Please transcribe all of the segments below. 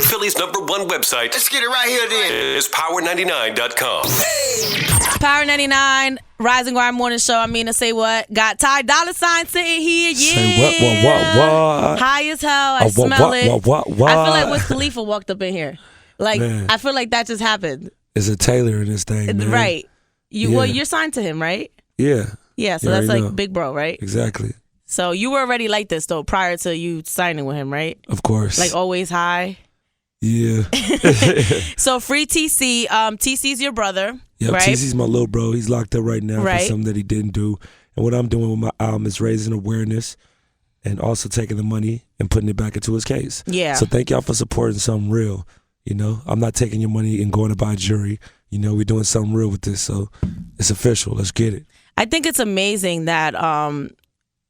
Philly's #1 website. Let's get it right here then. Is power99.com. Power 99, Rising Grind Morning Show. I'm Mina SayWhat. Got Dolla ign sitting here. Yeah. Say what? High as hell. I smell it. What? I feel like Wiz Khalifa walked up in here. Like, man. I feel like that just happened. It's a Taylor in this thing, man. Right. Yeah. Well, you're signed to him, right? Yeah. Yeah, so You that's already like know. big bro, right? Exactly. So you were already like this, though, prior to you signing with him, right? Of course. Like always high. Yeah. So free TC. TC's your brother, Yep, right? TC's my little bro. He's locked up right now Right. for something that he didn't do. And what I'm doing with my album is raising awareness and also taking the money and putting it back into his case. Yeah. So thank y'all for supporting something real. You know, I'm not taking your money and going to buy jewelry. You know, we're doing something real with this. So it's official. Let's get it. I think it's amazing that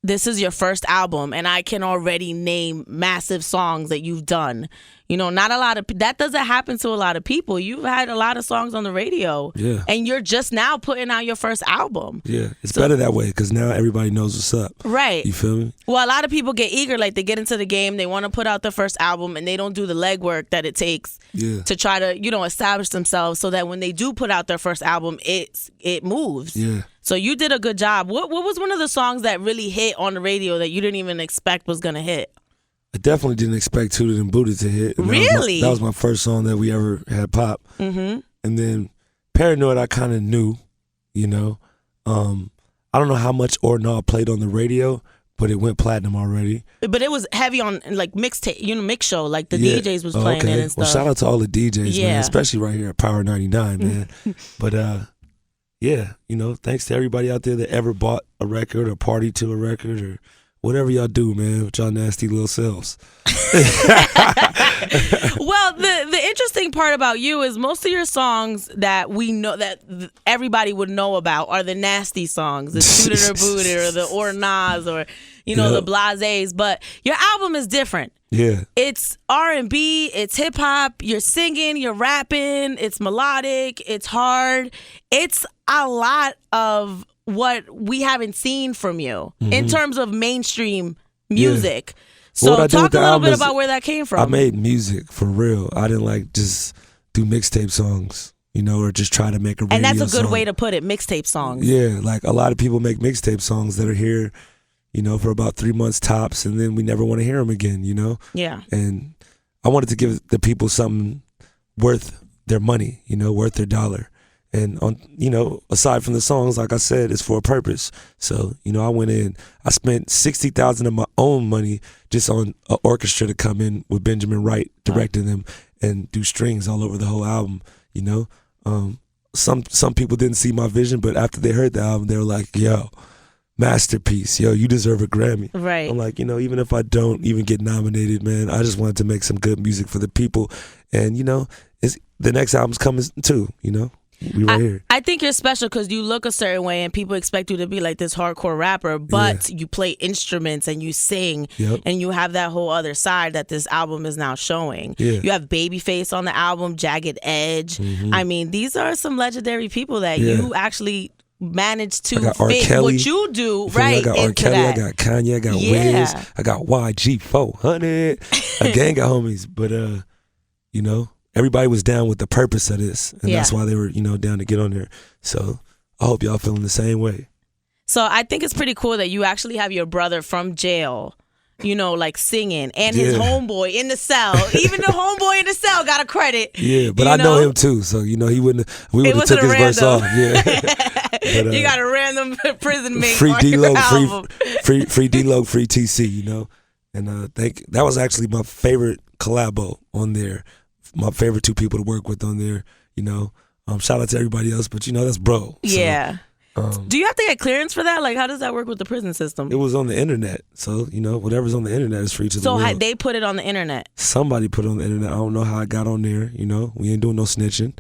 this is your first album, and I can already name massive songs that you've done. You know, not a lot of that doesn't happen to a lot of people. You've had a lot of songs on the radio, Yeah. and you're just now putting out your first album. Yeah. It's better that way because now everybody knows what's up. Right. You feel me? Well, a lot of people get eager, like they get into the game, they want to put out their first album, and they don't do the legwork that it takes Yeah. to try to, establish themselves so that when they do put out their first album, it moves. Yeah. So you did a good job. What was one of the songs that really hit on the radio that you didn't even expect was gonna hit? I definitely didn't expect Tooted and Booted to hit. And Really? That was my first song that we ever had pop. Mm-hmm. And then Paranoid, I kind of knew, I don't know how much Or Nah played on the radio, but it went platinum already. But it was heavy on like mixtape, mix show, like the Yeah. DJs was Oh, playing okay. it and stuff. Well, shout out to all the DJs, Yeah. man, especially right here at Power 99, man. But yeah, thanks to everybody out there that ever bought a record or party to a record or whatever y'all do, man, with y'all nasty little selves. Well, the interesting part about you is most of your songs that we know that everybody would know about are the nasty songs, the Suited or Booted or the Or Nas or the Blases. But your album is different. Yeah. It's R&B, it's hip hop, you're singing, you're rapping, it's melodic, it's hard. It's a lot of what we haven't seen from you in terms of mainstream music. So What I did with talk the a little album bit is about where that came from. I made music for real. I didn't just do mixtape songs, or just try to make a radio and that's a good song. way to put it, mixtape songs. Yeah, like a lot of people make mixtape songs that are here, for about 3 months tops, and then we never want to hear them again, Yeah. And I wanted to give the people something worth their money, worth their dollar. And aside from the songs, like I said, it's for a purpose. So, I went in, I spent $60,000 of my own money just on an orchestra to come in with Benjamin Wright directing them and do strings all over the whole album. Some people didn't see my vision, but after they heard the album, they were like, "Yo, masterpiece, yo, you deserve a Grammy." Right. I'm like, even if I don't even get nominated, man, I just wanted to make some good music for the people. And it's the next album's coming too. We right here. I think you're special because you look a certain way and people expect you to be like this hardcore rapper, but you play instruments and you sing and you have that whole other side that this album is now showing. Yeah. You have Babyface on the album, Jagged Edge. I mean, these are some legendary people that you actually managed to fit Kelly. what you do I got R. into Kelly, that. I got Kanye, I got Wiz, I got YG 400, a gang of homies. But everybody was down with the purpose of this, and that's why they were, down to get on there. So I hope y'all feeling the same way. So I think it's pretty cool that you actually have your brother from jail, like singing, and his homeboy in the cell. Even the homeboy in the cell got a credit. Yeah, but I know him too, so he wouldn't. We would have took his verse off. Yeah, but, you got a random prison mate. Free on D-Lo, your album. free D-Lo, free TC. And that was actually my favorite collabo on there. My favorite two people to work with on there. Shout out to everybody else, but that's bro. Yeah. So, do you have to get clearance for that? Like, how does that work with the prison system? it was on the internet, so whatever's on the internet is free to the So world. they put it on the internet. Somebody put it on the internet. I don't know how I got on there. We ain't doing no snitching,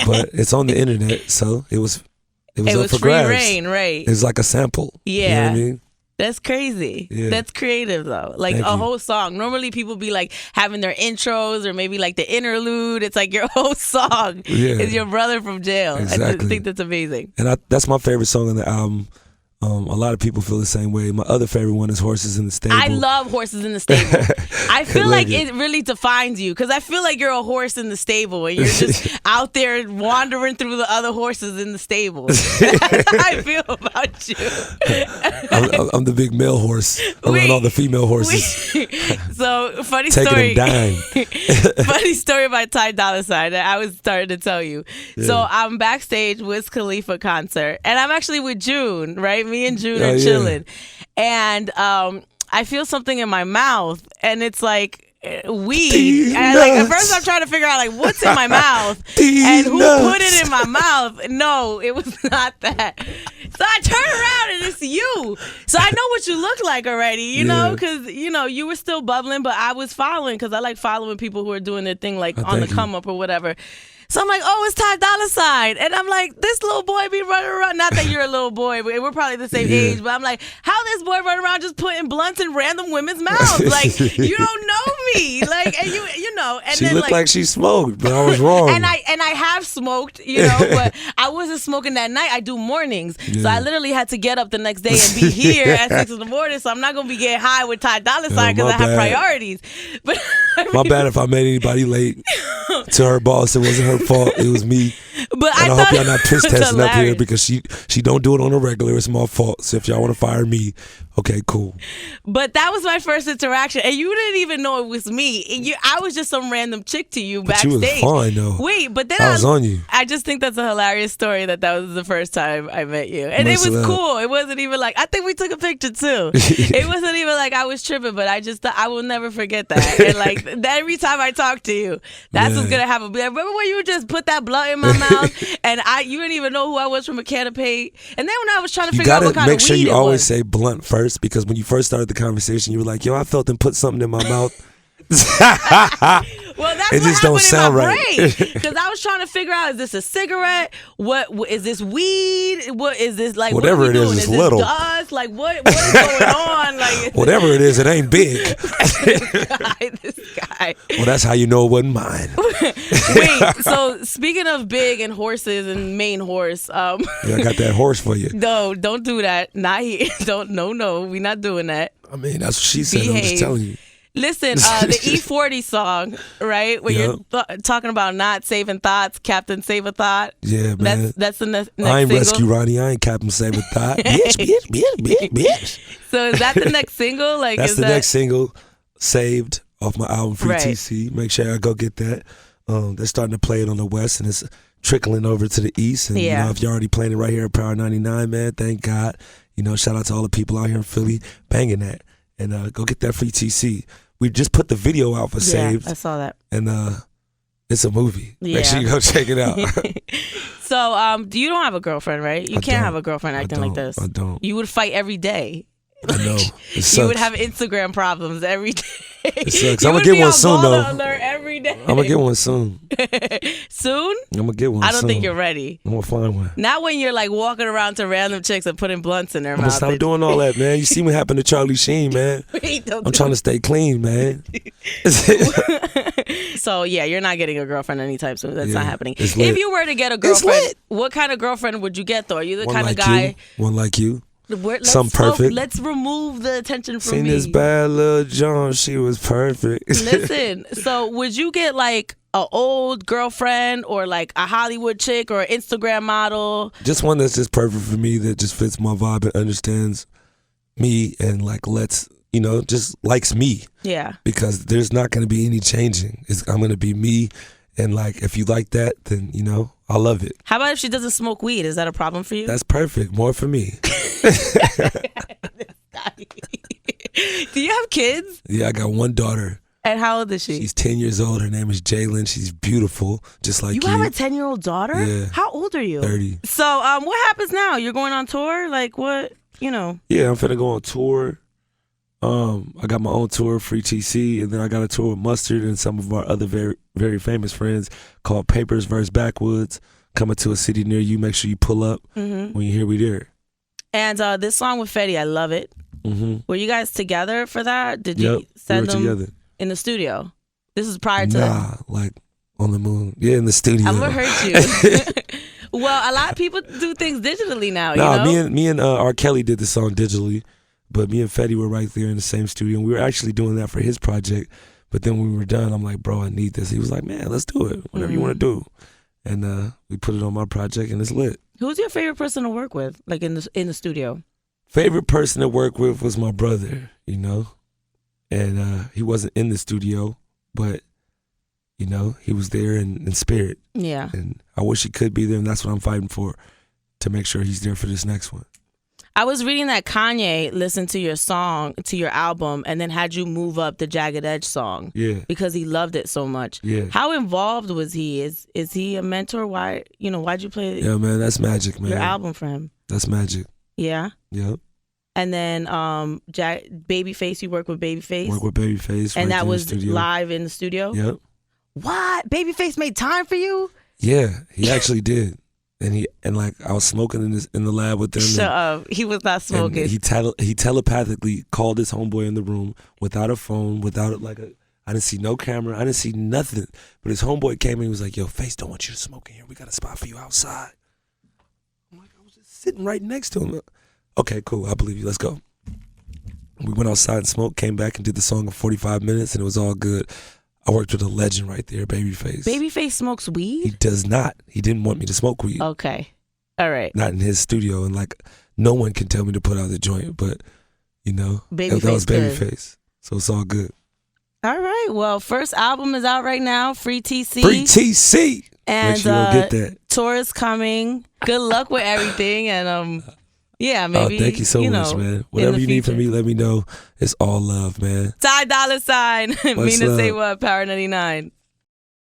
but it's on the internet, so it was up for free grabs. reign, right? It's like a sample. Yeah. You know what I mean? That's crazy. Yeah. That's creative though. Like Thank a you. whole song. Normally people be like having their intros or maybe like the interlude. It's like your whole song is your brother from jail. I Exactly. just think that's amazing. And that's my favorite song on the album. A lot of people feel the same way. My other favorite one is Horses in the Stable. I love Horses in the Stable. I feel like it really defines you because I feel like you're a horse in the stable and you're just out there wandering through the other horses in the stable. That's how I feel about you. I'm the big male horse around all the female horses. So, funny Taking story. them dying. Funny story about Ty Dolla Sign that I was starting to tell you. Yeah. So, I'm backstage with Khalifa concert and I'm actually with June, right? Me and June are chilling. And I feel something in my mouth and it's like weed. And like at first I'm trying to figure out like what's in my mouth and who put it in my mouth. No, it was not that. So I turn around and it's you. So I know what you look like already, you know, because, you know, you were still bubbling, but I was following because I like following people who are doing their thing like on the come up or whatever. So I'm like, oh, it's Ty Dolla Sign. And I'm like, this little boy be running around. Not that you're a little boy, but we're probably the same age. But I'm like, how this boy running around just putting blunts in random women's mouths? Like, you don't know me. Like, and you know. And she then, looked like she smoked, but I was wrong. and I have smoked, you know, but I wasn't smoking that night. I do mornings. Yeah. So I literally had to get up the next day and be here at 6 in the morning. So I'm not going to be getting high with Ty Dolla Sign because I have priorities. But my bad if I made anybody late to her boss. It wasn't her fault. It was me. But and I hope y'all not piss testing hilarious. up here because she don't do it on a regular. It's my fault. So if y'all want to fire me, okay, cool. But that was my first interaction, and you didn't even know it was me. I was just some random chick to you backstage. You was fine though. Wait, but then I was on you. I just think that's a hilarious story that was the first time I met you, and it was cool. It wasn't even like I think we took a picture too. It wasn't even like I was tripping, but I just thought I will never forget that. And like every time I talk to you, that's what's gonna happen. Remember when you just put that blunt in my mouth, and you didn't even know who I was from a can of paint, and then when I was trying to figure out what kind of weed make sure you it always was. say blunt first because when you first started the conversation, you were like, "Yo, I felt them put something in my mouth." Well, that's it what just don't sound in my right. Because I was trying to figure out: is this a cigarette? What is this weed? What is this like? Whatever what it is, it's little. Dust? Like what is going on? Like whatever it is, it ain't big. this guy. Well, that's how you know it wasn't mine. Wait. So speaking of big and horses and main horse, yeah, I got that horse for you. No, don't do that. Not here. Don't. No, we're not doing that. I mean, that's what she said. Behave. I'm just telling you. Listen, the E40 song, right? Where you're talking about not saving thoughts, Captain Save a Thought. Yeah, man. That's the next I ain't single. Rescue Ronnie. I ain't Captain Save a Thought. bitch. So is that the next single? Like, that's the next single, Saved, off my album Free TC. Make sure I go get that. They're starting to play it on the West, and it's trickling over to the East. And you know, if you're already playing it right here at Power 99, man, thank God. You know, shout out to all the people out here in Philly banging that. And go get that Free TC. We just put the video out for Saved. I saw that. And it's a movie. Make sure you go check it out. So, you don't have a girlfriend, right? You can't have a girlfriend acting like this. I don't. You would fight every day. I know. It sucks. You would have Instagram problems every day. It sucks. I'm going to get one soon, though. Alert every day. I'm going to get one soon. Soon? I'm going to get one soon. I don't think you're ready. I'm going to find one. Not when you're like walking around to random chicks and putting blunts in their mouth. I'm going to stop doing all that, man. You see what happened to Charlie Sheen, man. I'm trying to stay clean, man. So, yeah, you're not getting a girlfriend anytime soon. That's not happening. If you were to get a girlfriend, what kind of girlfriend would you get, though? Are you the kind of guy... One like you. Let's perfect. Let's remove the attention from me. Seen this bad little John. She was perfect. Listen, so would you get like an old girlfriend or like a Hollywood chick or an Instagram model? Just one that's just perfect for me, that just fits my vibe and understands me and like just likes me. Yeah. Because there's not going to be any changing. I'm going to be me. And like, if you like that, then, I love it. How about if she doesn't smoke weed? Is that a problem for you? That's perfect. More for me. Do you have kids? Yeah, I got one daughter. And how old is she? She's 10 years old. Her name is Jalen. She's beautiful, just like you. You have a 10-year-old daughter? Yeah. How old are you? 30. So what happens now? You're going on tour? Like what, Yeah, I'm finna go on tour. I got my own tour, Free TC, and then I got a tour with Mustard and some of our other very, very famous friends called Papers vs. Backwoods, coming to a city near you. Make sure you pull up. When you hear we there. And this song with Fetty, I love it. Were you guys together for that? Did you we send were them together in the studio? This is prior to like on the moon. Yeah, in the studio. I'm gonna hurt you. Well, a lot of people do things digitally now. Nah, you know? me and R. Kelly did the song digitally, but me and Fetty were right there in the same studio. And we were actually doing that for his project. But then when we were done, I'm like, bro, I need this. He was like, man, let's do it. Whatever you want to do. And we put it on my project, and it's lit. Who's your favorite person to work with, like in the studio? Favorite person to work with was my brother, you know, and he wasn't in the studio, but you know, he was there in spirit. Yeah. And I wish he could be there, and that's what I'm fighting for, to make sure he's there for this next one. I was reading that Kanye listened to your song, to your album, and then had you move up the Jagged Edge song. Yeah. Because he loved it so much. Yeah. How involved was he? Is he a mentor? Why'd you play Yeah, man, that's magic, man. your album for him? That's magic. Yeah. Yep. And then Babyface, you work with Babyface? Work with Babyface. And right that was in the studio. live in the studio? Yep. What? Babyface made time for you? Yeah, he actually did. And like I was smoking in the lab with them. Shut up. He was not smoking. And he telepathically called his homeboy in the room without a phone, without I didn't see no camera, I didn't see nothing. But his homeboy came and he was like, yo, Face don't want you to smoke in here. We got a spot for you outside. I'm like, I was just sitting right next to him. Okay, cool, I believe you, let's go. We went outside and smoked, came back and did the song in 45 minutes, and it was all good. I worked with a legend right there, Babyface. Babyface smokes weed? He does not. He didn't want me to smoke weed. Okay. All right. Not in his studio, and like no one can tell me to put out the joint, but you know, that was Babyface. So it's all good. All right. Well, first album is out right now, Free TC. Free TC. And make sure you get that. Tour is coming. Good luck with everything, and yeah, maybe. Oh, thank you so much, man. Whatever you need from me, let me know. It's all love, man. Ty $. Mina love? SayWhat, Power 99.